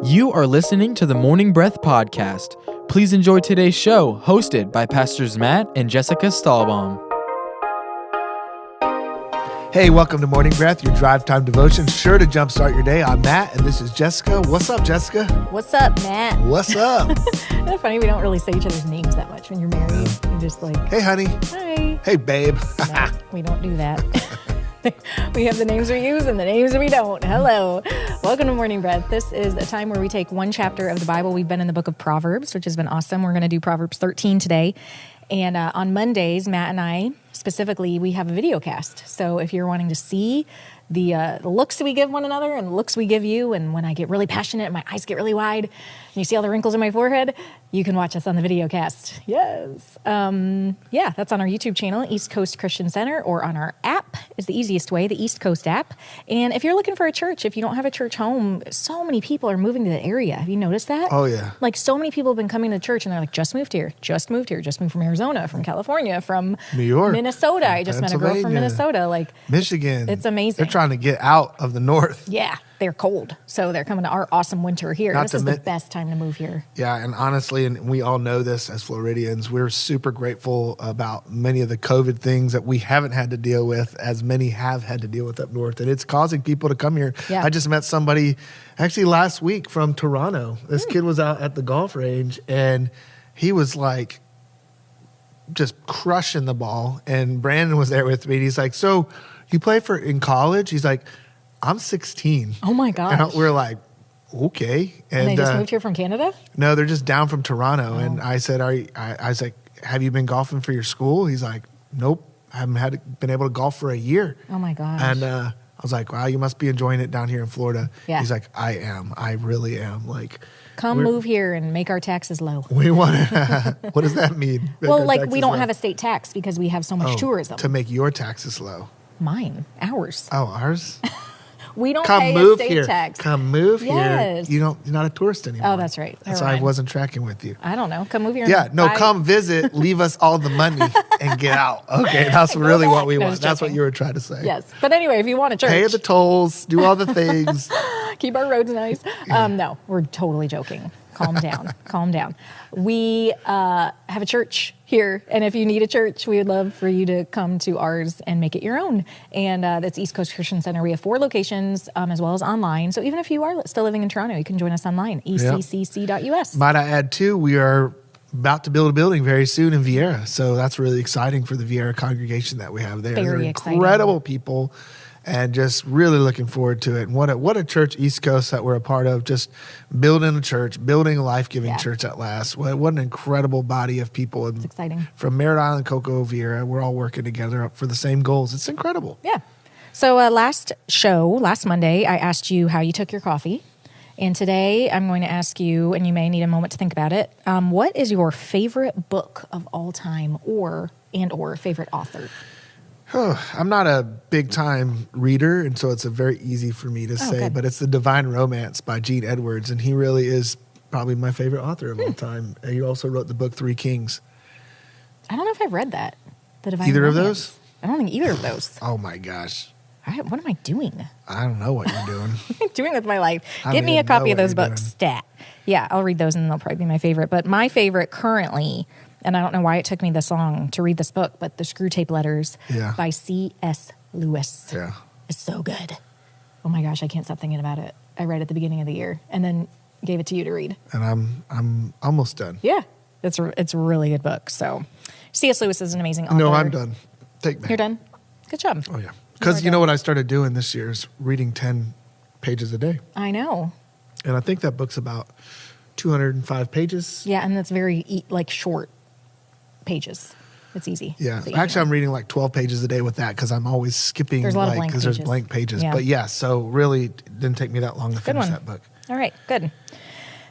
You are listening to the Morning Breath Podcast. Please enjoy today's show, hosted by Pastors Matt and Jessica Stahlbaum. Hey, welcome to Morning Breath, your drive time devotion, sure to jumpstart your day. I'm Matt, and this is Jessica. What's up, Jessica? What's up, Matt? What's up? Isn't it funny? We don't really say each other's names that much when you're married. You're just like, Hey, honey. hi. Hey, babe. No, we don't do that. We have the names we use and the names we don't. Hello. Welcome to Morning Breath. This is a time where we take one chapter of the Bible. We've been in the book of Proverbs, which has been awesome. We're going to do Proverbs 13 today. And on Mondays, Matt and I, specifically, we have a video cast. So if you're wanting to see the looks we give one another and the looks we give you, and when I get really passionate and my eyes get really wide, and you see all the wrinkles in my forehead, you can watch us on the video cast. Yes. Yeah, that's on our YouTube channel, East Coast Christian Center, or on our app is the easiest way, the East Coast app. And if you're looking for a church, if you don't have a church home, so many people are moving to the area. Have you noticed that? Oh, yeah. Like, so many people have been coming to church, and they're like, just moved here, just moved from Arizona, from California, from New York, Minnesota. I just met a girl from Minnesota. Like, Michigan. It's amazing. They're trying to get out of the north. Yeah, they're cold. So they're coming to our awesome winter here. This is the best time to move here. Yeah, and honestly, and we all know this as Floridians, we're super grateful about many of the COVID things that we haven't had to deal with, as many have had to deal with up north. And it's causing people to come here. Yeah. I just met somebody actually last week from Toronto. This kid was out at the golf range, and he was like just crushing the ball. And Brandon was there with me. And he's like, so you play in college? He's like, I'm 16. Oh, my gosh. And we're like, okay. And they just moved here from Canada? No, they're just down from Toronto. Oh. And I said, I was like, have you been golfing for your school? He's like, nope. I haven't been able to golf for a year. Oh, my gosh. And I was like, wow, you must be enjoying it down here in Florida. Yeah. He's like, I am. I really am. Like, come move here and make our taxes low. We want to. What does that mean? Well, like, we don't have a state tax because we have so much tourism. To make your taxes low. Mine. Ours. Oh, ours? We don't pay a state tax. Come move yes. here. You're not a tourist anymore. Oh, that's right. That's why I wasn't tracking with you. I don't know. Come move here. Yeah, no, come visit, leave us all the money, and get out. Okay, that's really what we want. That's what you were trying to say. Yes. But anyway, if you want a church. Pay the tolls, do all the things. Keep our roads nice. No, we're totally joking. Calm down. Calm down. We have a church here, and if you need a church, we would love for you to come to ours and make it your own. And that's East Coast Christian Center. We have 4 locations as well as online. So even if you are still living in Toronto, you can join us online, eccc.us. Might I add, too, we are about to build a building very soon in Vieira. So that's really exciting for the Vieira congregation that we have there. Very They're exciting. Incredible people. And just really looking forward to it. And what a church, East Coast, that we're a part of. Just building a church, building a life-giving church at last. What an incredible body of people. It's exciting. From Merritt Island, Cocoa, Vieira, we're all working together up for the same goals. It's incredible. Yeah. So last Monday, I asked you how you took your coffee. And today I'm going to ask you, and you may need a moment to think about it, what is your favorite book of all time or favorite author? I'm not a big-time reader, and so it's very easy for me to say, good. But it's The Divine Romance by Gene Edwards, and he really is probably my favorite author of all time. And he also wrote the book 3 Kings. I don't know if I've read that. The Divine Either Romance. of those? I don't think either of those. Oh, my gosh. What am I doing? I don't know what you're doing. What am I doing with my life? Get me a copy of those books. Stat. Yeah, I'll read those, and they'll probably be my favorite. But my favorite currently, and I don't know why it took me this long to read this book, but The Screwtape Letters by C.S. Lewis. Yeah. It's so good. Oh my gosh, I can't stop thinking about it. I read it at the beginning of the year and then gave it to you to read. And I'm almost done. Yeah, it's a really good book. So C.S. Lewis is an amazing author. No, I'm done. Take me. You're done? Good job. Oh, yeah. Because you know what I started doing this year is reading 10 pages a day. I know. And I think that book's about 205 pages. Yeah, and that's very short pages. It's easy. Yeah. Actually, I'm reading like 12 pages a day with that because I'm always skipping because there's blank pages. Yeah. But yeah, so really it didn't take me that long to finish that book. All right, good.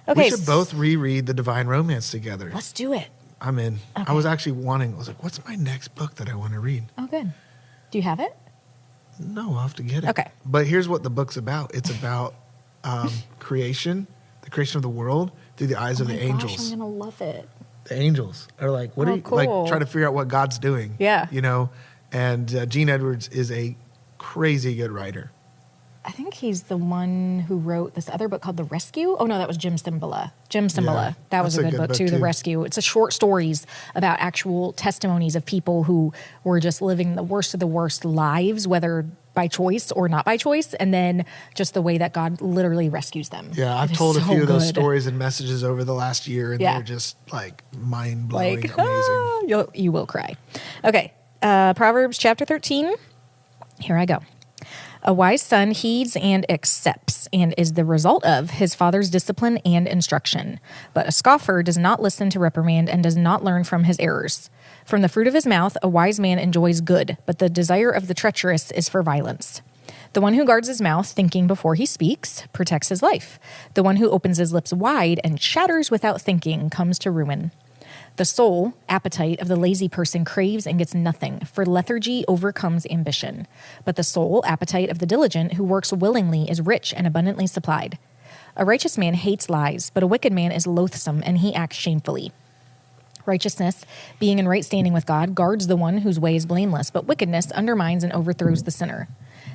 Okay. We should both reread The Divine Romance together. Let's do it. I'm in. Okay. I was actually I was like, what's my next book that I want to read? Oh, good. Do you have it? No, I'll have to get it. Okay. But here's what the book's about. It's about creation, the creation of the world through the eyes of the angels. Gosh, I'm going to love it. The angels are like, what are you, cool. like trying to figure out what God's doing. Yeah. You know, and Gene Edwards is a crazy good writer. I think he's the one who wrote this other book called The Rescue. Oh, no, that was Jim Cymbala. Yeah, That was a that's good book too, The Rescue. It's a short stories about actual testimonies of people who were just living the worst of the worst lives, whether by choice or not by choice, and then just the way that God literally rescues them. Yeah, I've It is told a so few of those good. stories and messages over the last year, and Yeah. they're just like mind-blowing, Like, amazing. you will cry. Okay, Proverbs chapter 13. Here I go. A wise son heeds and accepts and is the result of his father's discipline and instruction. But a scoffer does not listen to reprimand and does not learn from his errors. From the fruit of his mouth, a wise man enjoys good, but the desire of the treacherous is for violence. The one who guards his mouth, thinking before he speaks, protects his life. The one who opens his lips wide and chatters without thinking comes to ruin. The soul, appetite of the lazy person craves and gets nothing, for lethargy overcomes ambition. But the soul, appetite of the diligent who works willingly is rich and abundantly supplied. A righteous man hates lies, but a wicked man is loathsome and he acts shamefully. Righteousness, being in right standing with God, guards the one whose way is blameless, but wickedness undermines and overthrows the sinner.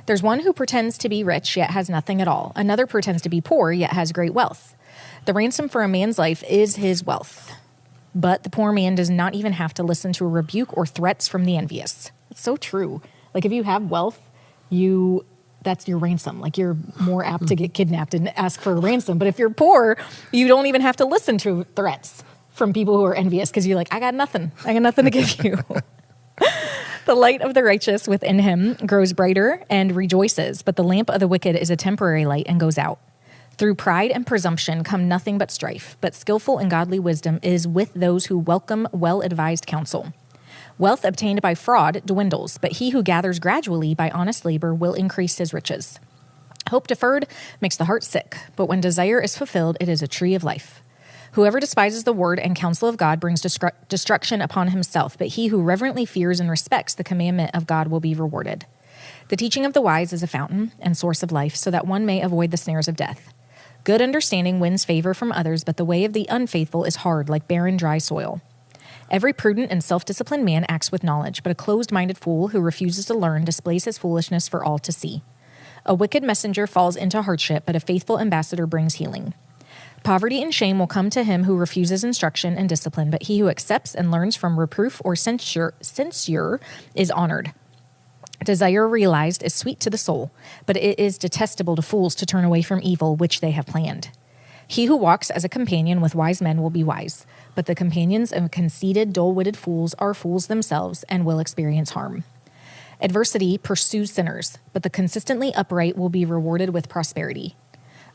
There's one who pretends to be rich, yet has nothing at all. Another pretends to be poor, yet has great wealth. The ransom for a man's life is his wealth. But the poor man does not even have to listen to a rebuke or threats from the envious. It's so true. Like if you have wealth, that's your ransom. Like you're more apt to get kidnapped and ask for a ransom. But if you're poor, you don't even have to listen to threats from people who are envious because you're like, I got nothing. I got nothing to give you. The light of the righteous within him grows brighter and rejoices, but the lamp of the wicked is a temporary light and goes out. Through pride and presumption come nothing but strife, but skillful and godly wisdom is with those who welcome well-advised counsel. Wealth obtained by fraud dwindles, but he who gathers gradually by honest labor will increase his riches. Hope deferred makes the heart sick, but when desire is fulfilled, it is a tree of life. Whoever despises the word and counsel of God brings destruction upon himself, but he who reverently fears and respects the commandment of God will be rewarded. The teaching of the wise is a fountain and source of life, so that one may avoid the snares of death. Good understanding wins favor from others, but the way of the unfaithful is hard, like barren, dry soil. Every prudent and self-disciplined man acts with knowledge, but a closed-minded fool who refuses to learn displays his foolishness for all to see. A wicked messenger falls into hardship, but a faithful ambassador brings healing. Poverty and shame will come to him who refuses instruction and discipline, but he who accepts and learns from reproof or censure is honored. Desire realized is sweet to the soul, but it is detestable to fools to turn away from evil which they have planned. He who walks as a companion with wise men will be wise, but the companions of conceited, dull-witted fools are fools themselves and will experience harm. Adversity pursues sinners, but the consistently upright will be rewarded with prosperity.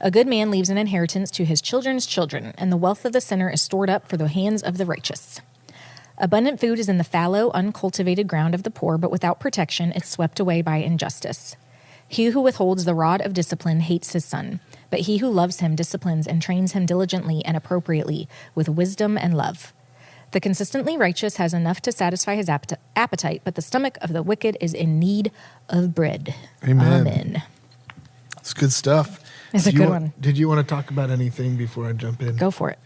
A good man leaves an inheritance to his children's children, and the wealth of the sinner is stored up for the hands of the righteous. Abundant food is in the fallow, uncultivated ground of the poor, but without protection, it's swept away by injustice. He who withholds the rod of discipline hates his son, but he who loves him disciplines and trains him diligently and appropriately with wisdom and love. The consistently righteous has enough to satisfy his appetite, but the stomach of the wicked is in need of bread. Amen. It's good stuff. It's a good one. Did you want to talk about anything before I jump in? Go for it.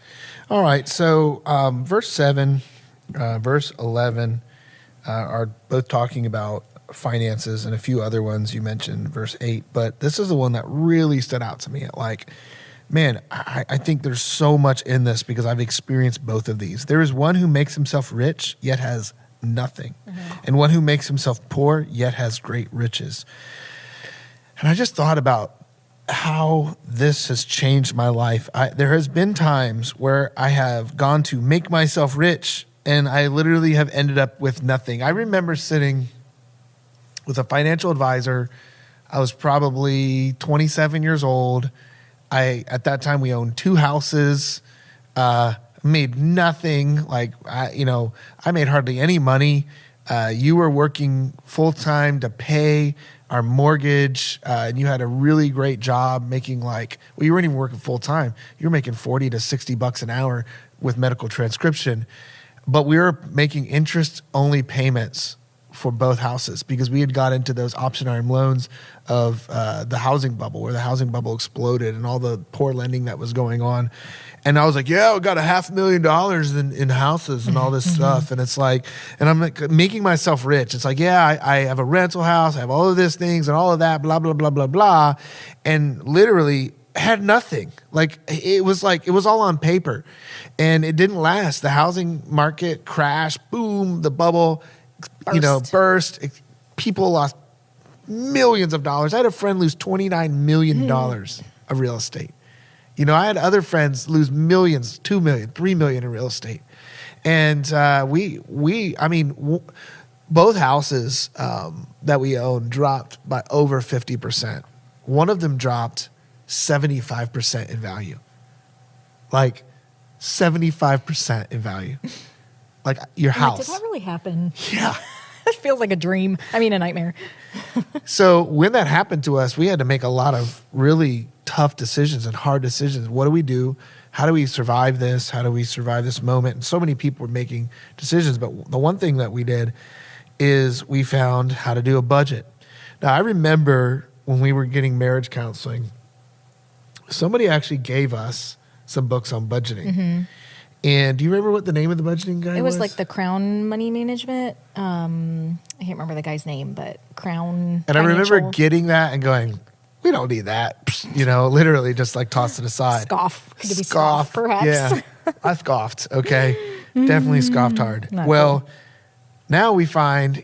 All right. So verse 7, verse 11 are both talking about finances, and a few other ones you mentioned, verse 8. But this is the one that really stood out to me. Like, man, I think there's so much in this because I've experienced both of these. There is one who makes himself rich, yet has nothing. And one who makes himself poor, yet has great riches. And I just thought about how this has changed my life. There has been times where I have gone to make myself rich, and I literally have ended up with nothing. I remember sitting with a financial advisor. I was probably 27 years old. At that time, we owned 2 houses, made nothing. I made hardly any money. You were working full-time to pay our mortgage, and you had a really great job making you weren't even working full-time. You were making $40 to $60 an hour with medical transcription. But we were making interest-only payments for both houses because we had got into those option arm loans of the housing bubble, where the housing bubble exploded and all the poor lending that was going on. And I was like, yeah, we got $500,000 in houses and all this stuff. And it's like, and I'm like making myself rich. It's like, yeah, I have a rental house. I have all of these things and all of that, blah, blah, blah, blah, blah. And literally had nothing. Like it was all on paper and it didn't last. The housing market crashed, boom, the bubble, burst. People lost millions of dollars. I had a friend lose $29 million of real estate. I had other friends lose millions, 2 million, 3 million in real estate. And both houses that we owned dropped by over 50%. One of them dropped 75% in value. Like 75% in value. Like your house. Did that really happen? Yeah. It feels like a dream. I mean, a nightmare. So when that happened to us, we had to make a lot of really tough decisions and hard decisions. What do we do? How do we survive this? How do we survive this moment? And so many people were making decisions. But the one thing that we did is we found how to do a budget. Now, I remember when we were getting marriage counseling, somebody actually gave us some books on budgeting. Mm-hmm. And do you remember what the name of the budgeting guy was? It was like the Crown Money Management. I can't remember the guy's name, but Crown And Financial. I remember getting that and going, we don't need that. Literally just like toss it aside. Scoff. Could it be scoff, perhaps? Yeah, I scoffed. Okay. Definitely scoffed hard. Not well, cool. Now you found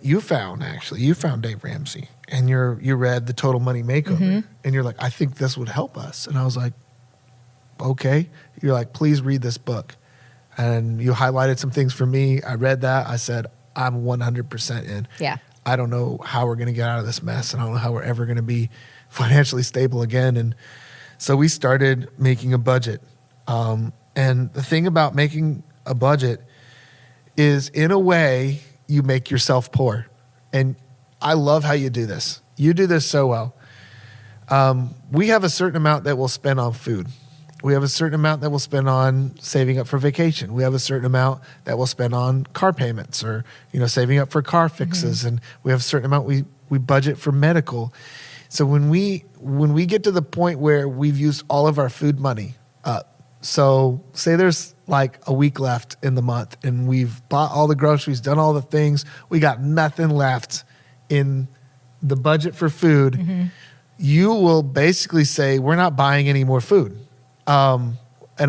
Dave Ramsey and you read The Total Money Makeover and you're like, I think this would help us. And I was like, okay. You're like, please read this book. And you highlighted some things for me. I read that. I said, I'm 100% in. Yeah. I don't know how we're going to get out of this mess. And I don't know how we're ever going to be financially stable again. And so we started making a budget. And the thing about making a budget is, in a way, you make yourself poor. And I love how you do this. You do this so well. We have a certain amount that we'll spend on food. We have a certain amount that we'll spend on saving up for vacation. We have a certain amount that we'll spend on car payments or, saving up for car fixes. And we have a certain amount we budget for medical. So when we get to the point where we've used all of our food money up, so say there's like a week left in the month and we've bought all the groceries, done all the things, we got nothing left in the budget for food, you will basically say, we're not buying any more food. And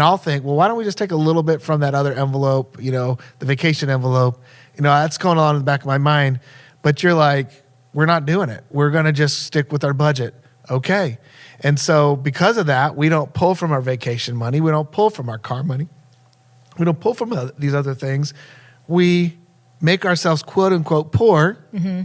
I'll think, well, why don't we just take a little bit from that other envelope, the vacation envelope, that's going on in the back of my mind. But you're like, we're not doing it. We're going to just stick with our budget. Okay. And so because of that, we don't pull from our vacation money. We don't pull from our car money. We don't pull from these other things. We make ourselves quote unquote poor. Mm-hmm.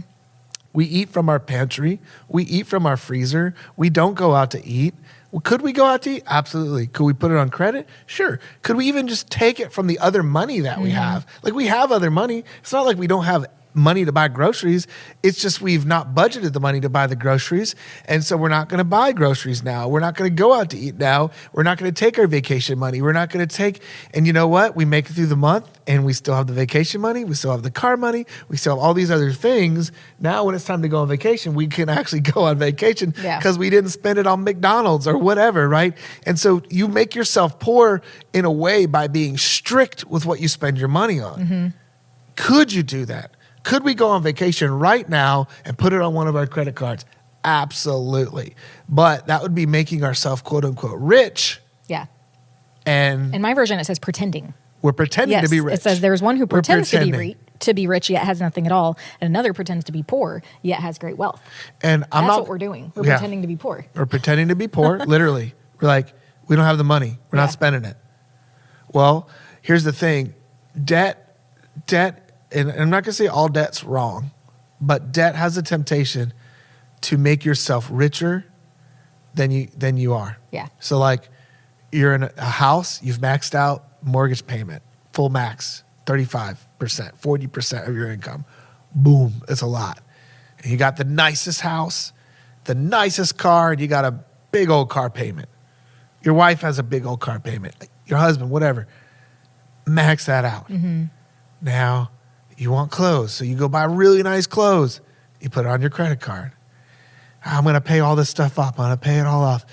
We eat from our pantry. We eat from our freezer. We don't go out to eat. Well, could we go out to eat? Absolutely. Could we put it on credit? Sure. Could we even just take it from the other money that we have? Like, we have other money. It's not like we don't have money to buy groceries. It's just we've not budgeted the money to buy the groceries. And so we're not going to buy groceries now. We're not going to go out to eat now. We're not going to take our vacation money. We're not going to take, and you know what? We make it through the month and we still have the vacation money. We still have the car money. We still have all these other things. Now when it's time to go on vacation, we can actually go on vacation because we didn't spend it on McDonald's or whatever, right? And so you make yourself poor in a way by being strict with what you spend your money on. Mm-hmm. Could you do that? Could we go on vacation right now and put it on one of our credit cards? Absolutely. But that would be making ourselves, quote unquote, rich. Yeah. And in my version, it says pretending. We're pretending to be rich. It says there's one who pretends to be rich yet has nothing at all, and another pretends to be poor yet has great wealth. And that's what we're doing. We're pretending to be poor. We're pretending to be poor, literally. We're like, we don't have the money. We're not spending it. Well, here's the thing. Debt, and I'm not going to say all debt's wrong, but debt has a temptation to make yourself richer than you are. Yeah. So like, you're in a house, you've maxed out mortgage payment, full max, 35%, 40% of your income. Boom, it's a lot. And you got the nicest house, the nicest car, and you got a big old car payment. Your wife has a big old car payment. Your husband, whatever. Max that out. Mm-hmm. Now, You want clothes, so you go buy really nice clothes. You put it on your credit card. I'm going to pay all this stuff up. I'm going to pay it all off.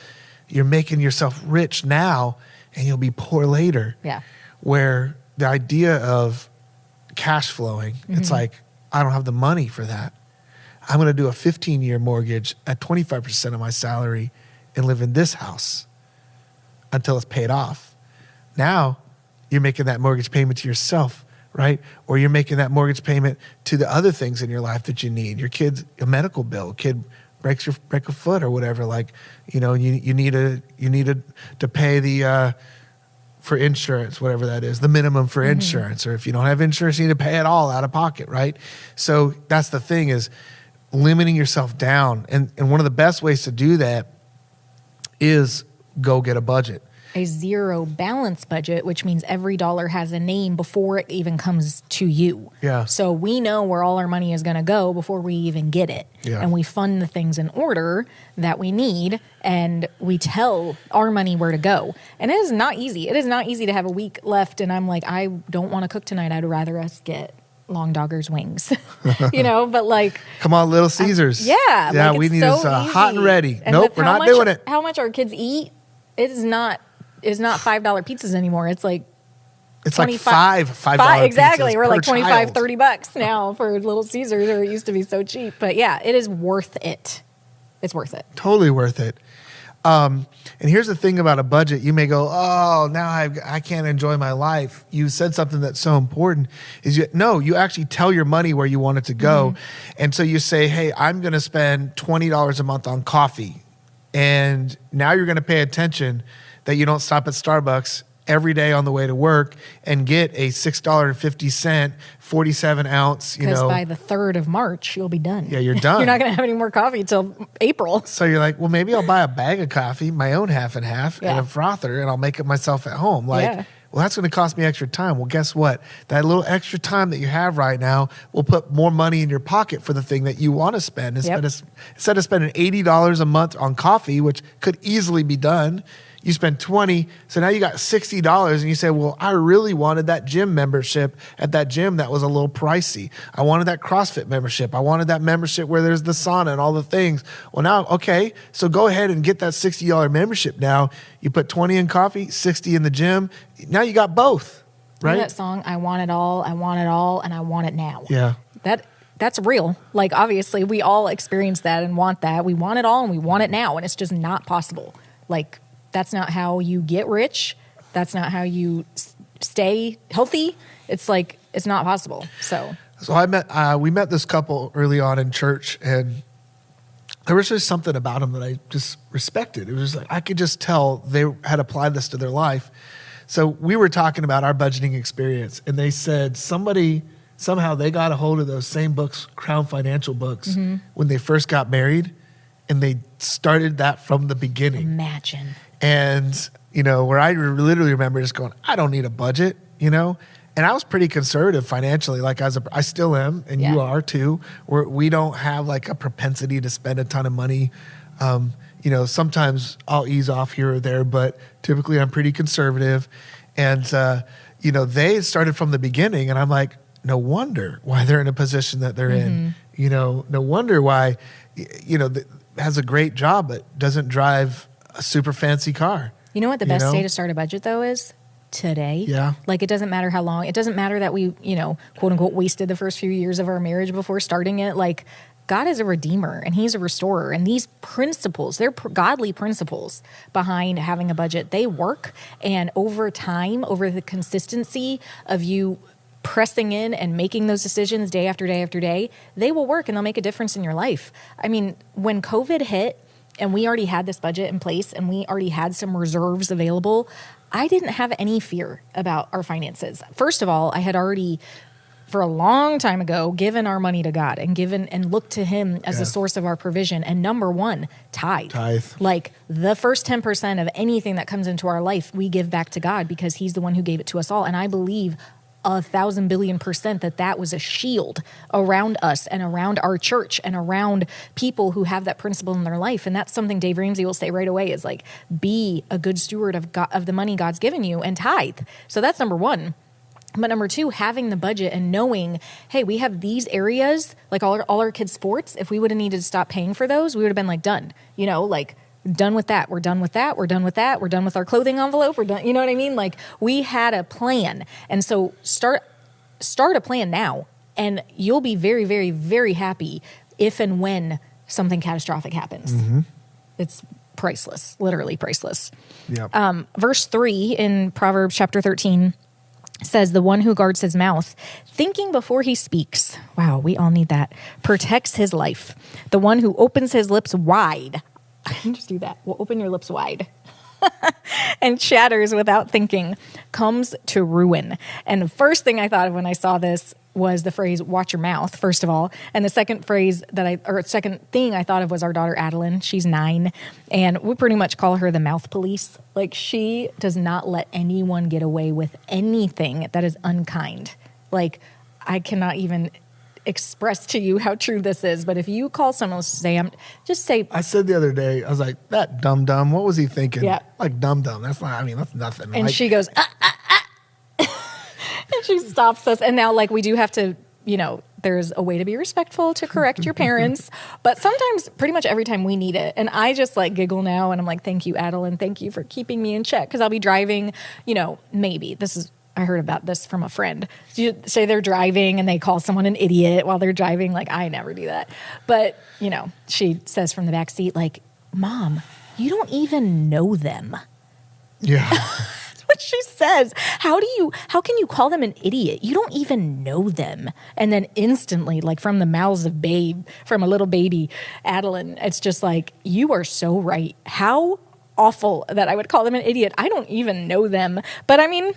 You're making yourself rich now, and you'll be poor later. Yeah. Where the idea of cash flowing, it's like, I don't have the money for that. I'm going to do a 15-year mortgage at 25% of my salary and live in this house until it's paid off. Now, you're making that mortgage payment to yourself, right? Or you're making that mortgage payment to the other things in your life that you need. Your kid's a medical bill, kid break a foot or whatever. Like, you need to pay the for insurance, whatever that is, the minimum for insurance. Or if you don't have insurance, you need to pay it all out of pocket, right? So that's the thing, is limiting yourself down. And one of the best ways to do that is go get a budget. A zero balance budget, which means every dollar has a name before it even comes to you. Yeah. So we know where all our money is going to go before we even get it. Yeah. And we fund the things in order that we need, and we tell our money where to go. And it is not easy. It is not easy to have a week left and I'm like, I don't want to cook tonight. I'd rather us get Long Dogger's wings, but like, come on, Little Caesars. Yeah. Like, we need this hot and ready. Nope, we're not doing it. How much our kids eat, it's not $5 pizzas anymore. It's like, it's like $5 exactly. pizzas We're per like 25, child. $30 now for Little Caesars, or it used to be so cheap. But yeah, it is worth it. It's worth it. Totally worth it. And here's the thing about a budget. You may go, oh, now I can't enjoy my life. You said something that's so important. You actually tell your money where you want it to go. And so you say, hey, I'm going to spend $20 a month on coffee. And now you're going to pay attention that you don't stop at Starbucks every day on the way to work and get a $6.50, 47 ounce, Because by the 3rd of March, you'll be done. Yeah, you're done. You're not going to have any more coffee until April. So you're like, well, maybe I'll buy a bag of coffee, my own half and half, and a frother, and I'll make it myself at home. Well, that's going to cost me extra time. Well, guess what? That little extra time that you have right now will put more money in your pocket for the thing that you want to spend. Instead of spending $80 a month on coffee, which could easily be done, you spend $20, so now you got $60, and you say, well, I really wanted that gym membership at that gym that was a little pricey. I wanted that CrossFit membership. I wanted that membership where there's the sauna and all the things. Well, now, okay, so go ahead and get that $60 membership now. You put 20 in coffee, 60 in the gym. Now you got both, right? You know that song, I want it all, and I want it now. Yeah. That's real. Like, obviously, we all experience that and want that. We want it all, and we want it now, and it's just not possible. Like, that's not how you get rich. That's not how you stay healthy. It's like, it's not possible. So we met this couple early on in church, and there was just something about them that I just respected. It was just like, I could just tell they had applied this to their life. So we were talking about our budgeting experience, and they said somehow they got a hold of those same books, Crown Financial books, when they first got married, and they started that from the beginning. Imagine. And, where I literally remember just going, I don't need a budget, and I was pretty conservative financially. Like, I still am, and you are too. We don't have like a propensity to spend a ton of money. Sometimes I'll ease off here or there, but typically I'm pretty conservative. And, they started from the beginning, and I'm like, no wonder why they're in a position that they're in. No wonder why, has a great job but doesn't drive a super fancy car. You know what the best day to start a budget though is? Today. Yeah. Like, it doesn't matter how long. It doesn't matter that we, quote unquote, wasted the first few years of our marriage before starting it. Like, God is a redeemer and he's a restorer. And these principles, they're godly principles behind having a budget. They work. And over time, over the consistency of you pressing in and making those decisions day after day after day, they will work and they'll make a difference in your life. I mean, when COVID hit, and we already had this budget in place and we already had some reserves available, I didn't have any fear about our finances. First of all, I had already, for a long time ago, given our money to God and looked to him as the source of our provision. And number one, tithe. Like, the first 10% of anything that comes into our life, we give back to God because he's the one who gave it to us all. And I believe 1,000 billion% that was a shield around us and around our church and around people who have that principle in their life. And that's something Dave Ramsey will say right away is like, be a good steward of God, of the money God's given you, and tithe. So that's number one. But number two, having the budget and knowing, hey, we have these areas, like all our kids' sports. If we would have needed to stop paying for those, we would have been like done, like done with that. We're done with that. We're done with that. We're done with our clothing envelope. We're done. You know what I mean? Like we had a plan. And so start a plan now, and you'll be very, very, very happy if and when something catastrophic happens. It's priceless, literally priceless. Yep. Verse 3 in Proverbs chapter 13 says, the one who guards his mouth, thinking before he speaks, wow, we all need that, protects his life. The one who opens his lips wide, just do that, well, open your lips wide, and chatters without thinking, comes to ruin. And the first thing I thought of when I saw this was the phrase, watch your mouth, first of all. And the second thing I thought of was our daughter, Adeline. She's 9. And we pretty much call her the mouth police. Like she does not let anyone get away with anything that is unkind. Like I cannot even express to you how true this is. But if you call someone, just say. I said the other day, I was like, that dumb. What was he thinking? Yeah. Like dumb. That's nothing. And like, she goes, and she stops us. And now, like, we do have to, there's a way to be respectful to correct your parents. But sometimes, pretty much every time we need it. And I just like giggle now. And I'm like, thank you, Adeline. Thank you for keeping me in check. Because I'll be driving, maybe. I heard about this from a friend. You say they're driving and they call someone an idiot while they're driving. Like, I never do that. But, she says from the back seat, like, Mom, you don't even know them. Yeah. What she says. How can you call them an idiot? You don't even know them. And then instantly, like from the mouths of from a little baby, Adeline, it's just like, you are so right. How awful that I would call them an idiot. I don't even know them. But I mean,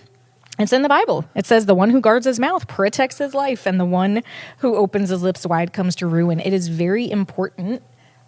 it's in the Bible. It says the one who guards his mouth protects his life, and the one who opens his lips wide comes to ruin. It is very important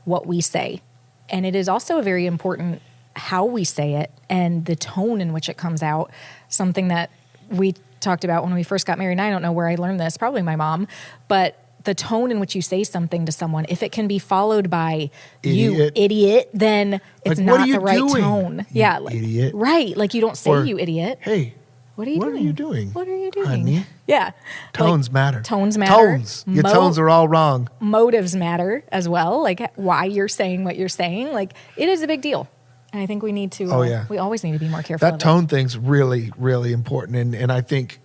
what we say. And it is also very important how we say it and the tone in which it comes out. Something that we talked about when we first got married. And I don't know where I learned this, probably my mom, but the tone in which you say something to someone, if it can be followed by you idiot, then it's like, not the right doing? tone. You idiot. Right. Like you don't say Or, you idiot. Hey, what are you doing? What are you doing? Honey? Yeah. Tones matter. Tones matter. Tones. Your tones are all wrong. Motives matter as well. Like why you're saying what you're saying. Like it is a big deal. And I think we need to, we always need to be more careful. That tone thing's really, really important. And I think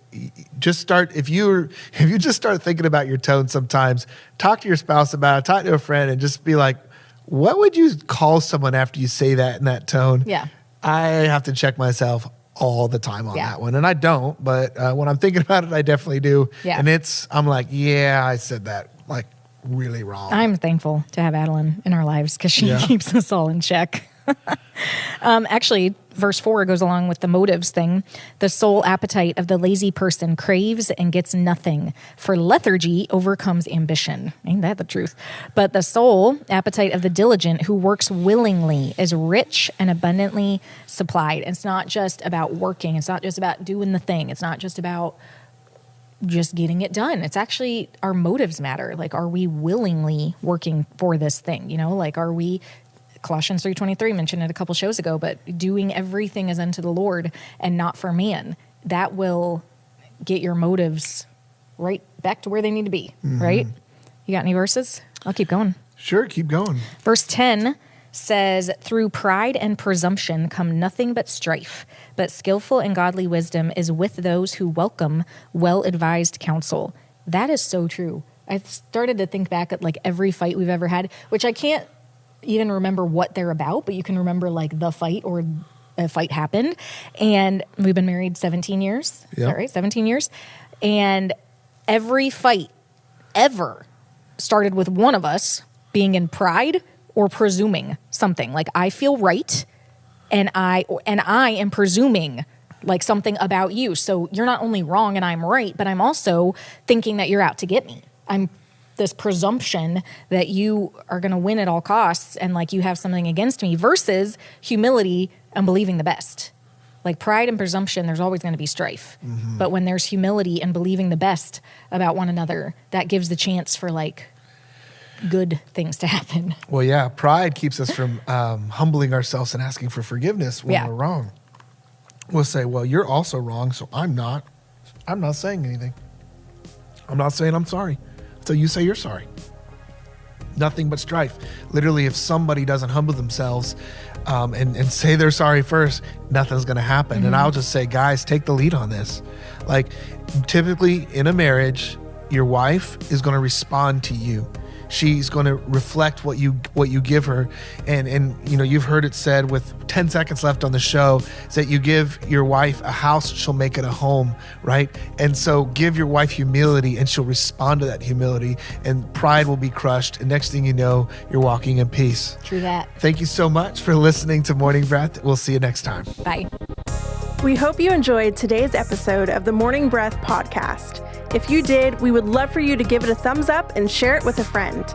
just start, if you just start thinking about your tone sometimes, talk to your spouse about it, talk to a friend and just be like, what would you call someone after you say that in that tone? Yeah. I have to check myself all the time on that one. And I don't, but when I'm thinking about it, I definitely do. Yeah. And I'm like, yeah, I said that like really wrong. I'm thankful to have Adeline in our lives because she keeps us all in check. Actually, verse 4 goes along with the motives thing. The sole appetite of the lazy person craves and gets nothing, for lethargy overcomes ambition. Ain't that the truth? But the sole appetite of the diligent who works willingly is rich and abundantly supplied. It's not just about working. It's not just about doing the thing. It's not just about just getting it done. It's actually our motives matter. Like, are we willingly working for this thing? Like, are we... Colossians 3:23 mentioned it a couple shows ago, but doing everything as unto the Lord and not for man, that will get your motives right back to where they need to be, right? You got any verses? I'll keep going. Sure, keep going. Verse 10 says, through pride and presumption come nothing but strife, but skillful and godly wisdom is with those who welcome well-advised counsel. That is so true. I've started to think back at like every fight we've ever had, which I can't even remember what they're about, but you can remember like the fight or a fight happened. And we've been married 17 years. Is that right? 17 years. And every fight ever started with one of us being in pride or presuming something. Like I feel right and I am presuming like something about you. So you're not only wrong and I'm right, but I'm also thinking that you're out to get me. I'm this presumption that you are going to win at all costs and like you have something against me versus humility and believing the best. Like pride and presumption, there's always going to be strife. But when there's humility and believing the best about one another, that gives the chance for like good things to happen. Well, yeah, pride keeps us from humbling ourselves and asking for forgiveness when we're wrong. We'll say, well, you're also wrong, so I'm not. I'm not saying anything. I'm not saying I'm sorry until you say you're sorry. Nothing but strife. Literally, if somebody doesn't humble themselves and say they're sorry first, nothing's going to happen. Mm-hmm. And I'll just say, guys, take the lead on this. Like, typically in a marriage, your wife is going to respond to you. She's going to reflect what you give her. And you know, you've heard it said with 10 seconds left on the show, is that you give your wife a house, she'll make it a home, right? And so give your wife humility and she'll respond to that humility, and pride will be crushed. And next thing you know, you're walking in peace. True that. Thank you so much for listening to Morning Breath. We'll see you next time. Bye. We hope you enjoyed today's episode of the Morning Breath podcast. If you did, we would love for you to give it a thumbs up and share it with a friend.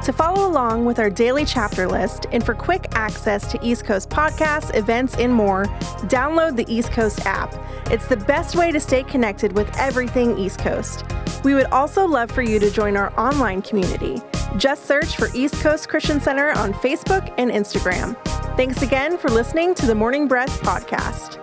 To follow along with our daily chapter list and for quick access to East Coast podcasts, events, and more, download the East Coast app. It's the best way to stay connected with everything East Coast. We would also love for you to join our online community. Just search for East Coast Christian Center on Facebook and Instagram. Thanks again for listening to the Morning Breath podcast.